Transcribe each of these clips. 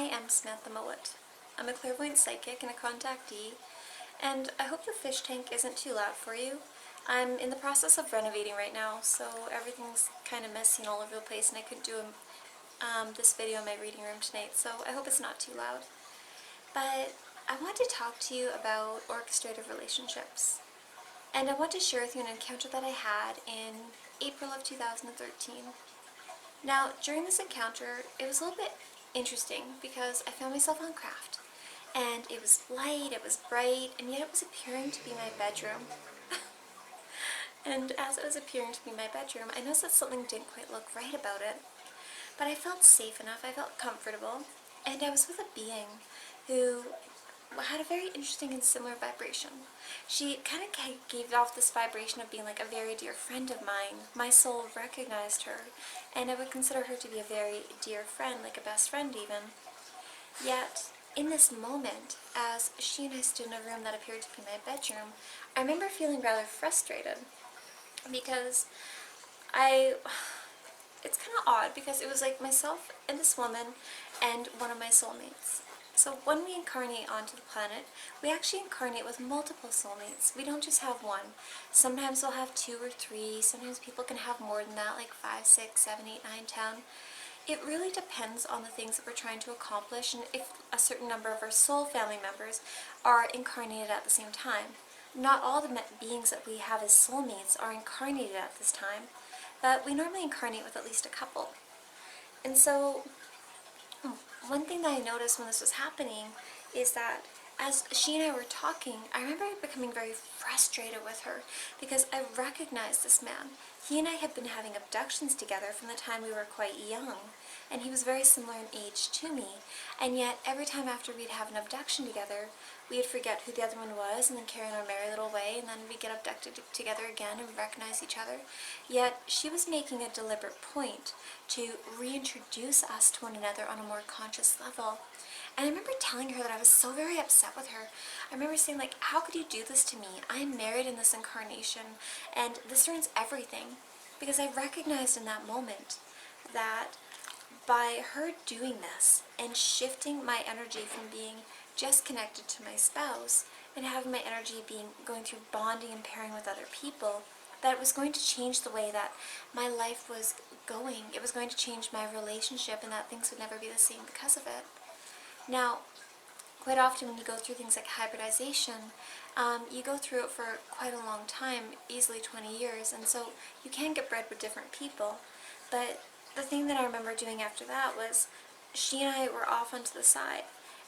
I am Samantha Mowat. I'm a clairvoyant psychic and a contactee, and I hope the fish tank isn't too loud for you. I'm in the process of renovating right now, so everything's kind of messy and all over the place, and I couldn't do this video in my reading room tonight, so I hope it's not too loud. But I want to talk to you about orchestrated relationships, and I want to share with you an encounter that I had in April of 2013. Now, during this encounter, it was a little bit interesting because I found myself on craft, and it was light, it was bright, and yet it was appearing to be my bedroom. And as it was appearing to be my bedroom, I noticed that something didn't quite look right about it, but I felt safe enough, I felt comfortable, and I was with a being who had a very interesting and similar vibration. She kind of gave off this vibration of being like a very dear friend of mine. My soul recognized her, and I would consider her to be a very dear friend, like a best friend even. Yet, in this moment, as she and I stood in a room that appeared to be my bedroom, I remember feeling rather frustrated because it's kind of odd because it was like myself and this woman and one of my soulmates. So when we incarnate onto the planet, we actually incarnate with multiple soulmates. We don't just have one. Sometimes we'll have 2 or 3. Sometimes people can have more than that, like 5, 6, 7, 8, 9, 10. It really depends on the things that we're trying to accomplish and if a certain number of our soul family members are incarnated at the same time. Not all the beings that we have as soulmates are incarnated at this time, but we normally incarnate with at least a couple. And so one thing that I noticed when this was happening is that as she and I were talking, I remember becoming very frustrated with her because I recognized this man. He and I had been having abductions together from the time we were quite young, and he was very similar in age to me, and yet every time after we'd have an abduction together, we'd forget who the other one was and then carry on our merry little way, and then we'd get abducted together again and recognize each other. Yet she was making a deliberate point to reintroduce us to one another on a more conscious level. And I remember telling her that I was so very upset with her. I remember saying, like, how could you do this to me? I'm married in this incarnation, and this ruins everything. Because I recognized in that moment that by her doing this and shifting my energy from being just connected to my spouse and having my energy going through bonding and pairing with other people, that it was going to change the way that my life was going. It was going to change my relationship, and that things would never be the same because of it. Now, quite often when you go through things like hybridization, you go through it for quite a long time, easily 20 years, and so you can get bred with different people. But the thing that I remember doing after that was she and I were off onto the side,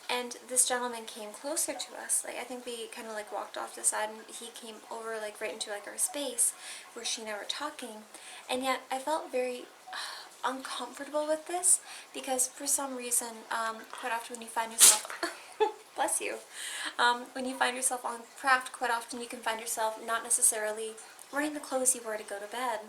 and this gentleman came closer to us. Like, I think we kind of like walked off to the side, and he came over like right into like our space where she and I were talking, and yet I felt very uncomfortable with this because for some reason, quite often when you find yourself bless you, when you find yourself on craft, quite often you can find yourself not necessarily wearing the clothes you wear to go to bed.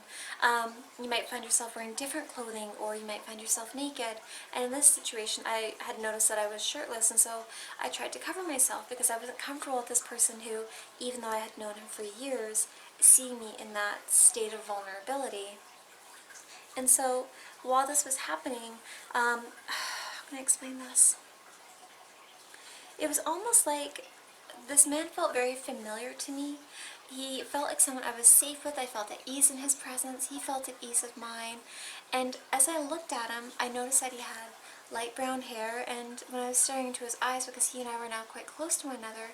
You might find yourself wearing different clothing, or you might find yourself naked. And in this situation, I had noticed that I was shirtless, and so I tried to cover myself because I wasn't comfortable with this person who, even though I had known him for years, seeing me in that state of vulnerability. And so while this was happening, how can I explain this? It was almost like this man felt very familiar to me. He felt like someone I was safe with. I felt at ease in his presence. He felt at ease of mine. And as I looked at him, I noticed that he had light brown hair, and when I was staring into his eyes, because he and I were now quite close to one another,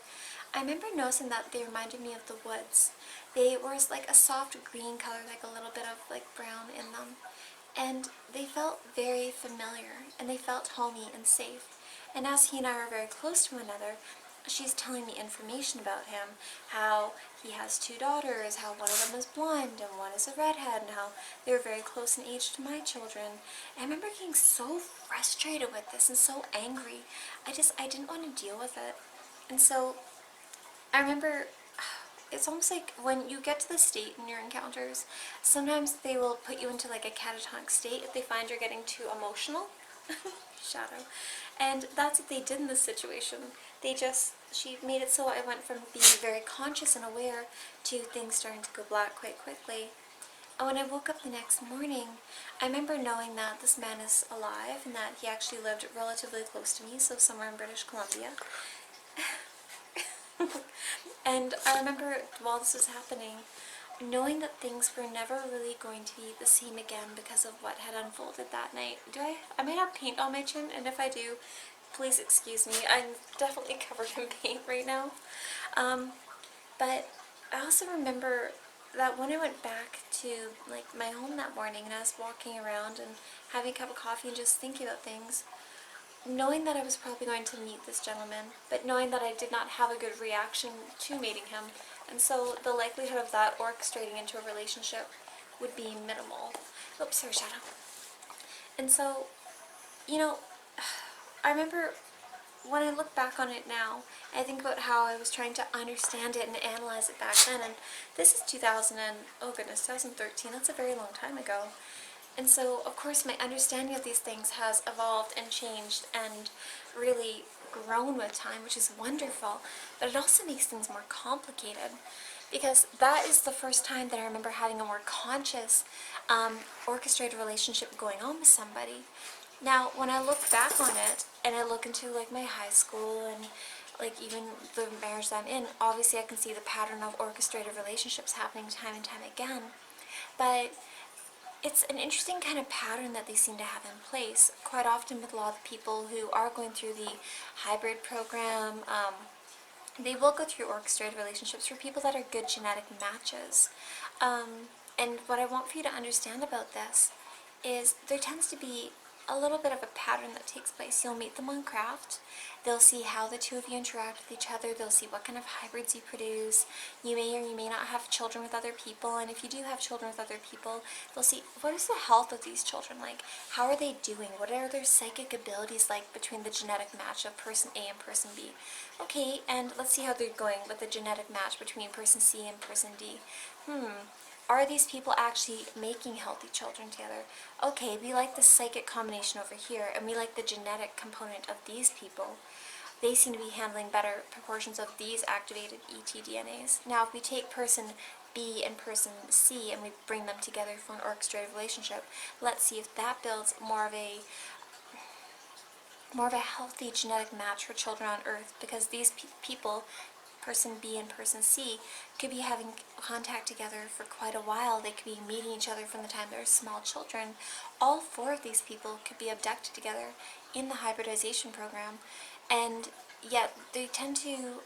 I remember noticing that they reminded me of the woods. They were like a soft green color, like a little bit of like brown in them. And they felt very familiar, and they felt homey and safe. And as he and I were very close to one another, she's telling me information about him, how he has 2 daughters, how one of them is blonde and one is a redhead, and how they were very close in age to my children. And I remember getting so frustrated with this and so angry. I didn't want to deal with it. And so I remember it's almost like when you get to the state in your encounters, sometimes they will put you into like a catatonic state if they find you're getting too emotional. Shadow. And that's what they did in this situation. She made it so I went from being very conscious and aware to things starting to go black quite quickly. And when I woke up the next morning, I remember knowing that this man is alive and that he actually lived relatively close to me, so somewhere in British Columbia. And I remember while this was happening, knowing that things were never really going to be the same again because of what had unfolded that night. I might have paint on my chin, and if I do, please excuse me. I'm definitely covered in paint right now. But I also remember that when I went back to like my home that morning and I was walking around and having a cup of coffee and just thinking about things, knowing that I was probably going to meet this gentleman, but knowing that I did not have a good reaction to meeting him, and so the likelihood of that orchestrating into a relationship would be minimal. Oops, sorry, shadow. And so, you know, I remember when I look back on it now, I think about how I was trying to understand it and analyze it back then, and this is 2013, that's a very long time ago. And so, of course, my understanding of these things has evolved and changed and really grown with time, which is wonderful, but it also makes things more complicated, because that is the first time that I remember having a more conscious, orchestrated relationship going on with somebody. Now, when I look back on it, and I look into like my high school and like even the marriage that I'm in, obviously I can see the pattern of orchestrated relationships happening time and time again. But it's an interesting kind of pattern that they seem to have in place. Quite often with a lot of people who are going through the hybrid program, they will go through orchestrated relationships for people that are good genetic matches. And what I want for you to understand about this is there tends to be a little bit of a pattern that takes place. You'll meet them on craft. They'll see how the two of you interact with each other. They'll see what kind of hybrids you produce. You may or you may not have children with other people, and if you do have children with other people, they'll see what is the health of these children like. How are they doing? What are their psychic abilities like between the genetic match of person A and person B? Okay, and let's see how they're going with the genetic match between person C and person D. Are these people actually making healthy children together? Okay, we like the psychic combination over here, and we like the genetic component of these people. They seem to be handling better proportions of these activated ET-DNAs. Now, if we take person B and person C and we bring them together for an orchestrated relationship, let's see if that builds more of a healthy genetic match for children on Earth, because these people, person B and person C, could be having contact together for quite a while. They could be meeting each other from the time they're small children. All four of these people could be abducted together in the hybridization program, and yet they tend to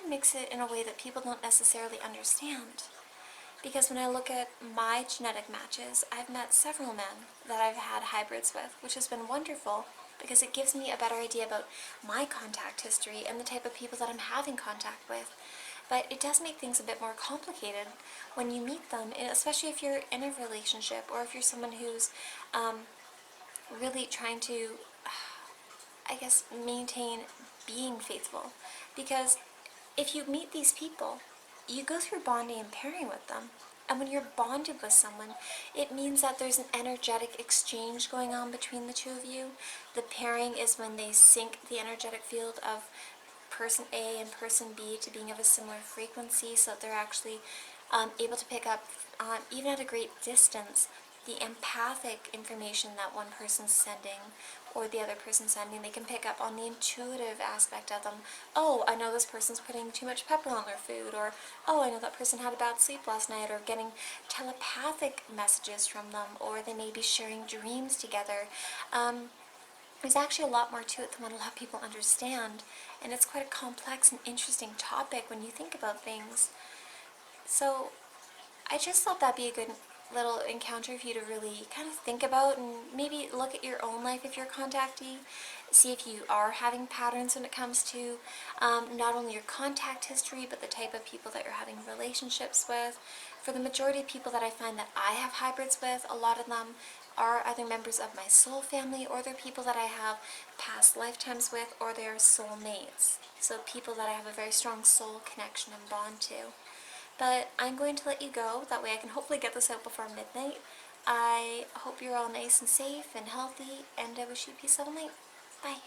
mix it in a way that people don't necessarily understand. Because when I look at my genetic matches, I've met several men that I've had hybrids with, which has been wonderful, because it gives me a better idea about my contact history and the type of people that I'm having contact with. But it does make things a bit more complicated when you meet them, and especially if you're in a relationship or if you're someone who's really trying to, I guess, maintain being faithful. Because if you meet these people, you go through bonding and pairing with them. And when you're bonded with someone, it means that there's an energetic exchange going on between the two of you. The pairing is when they sync the energetic field of person A and person B to being of a similar frequency, so that they're actually able to pick up, even at a great distance, the empathic information that one person's sending or the other person's sending. They can pick up on the intuitive aspect of them. Oh, I know this person's putting too much pepper on their food, or oh, I know that person had a bad sleep last night, or getting telepathic messages from them, or they may be sharing dreams together. There's actually a lot more to it than what a lot of people understand, and it's quite a complex and interesting topic when you think about things. So I just thought that'd be a good little encounter for you to really kind of think about, and maybe look at your own life if you're a contactee. See if you are having patterns when it comes to not only your contact history, but the type of people that you're having relationships with. For the majority of people that I find that I have hybrids with, a lot of them are either members of my soul family, or they're people that I have past lifetimes with, or they're soulmates. So people that I have a very strong soul connection and bond to. But I'm going to let you go, that way I can hopefully get this out before midnight. I hope you're all nice and safe and healthy, and I wish you peace of night. Bye.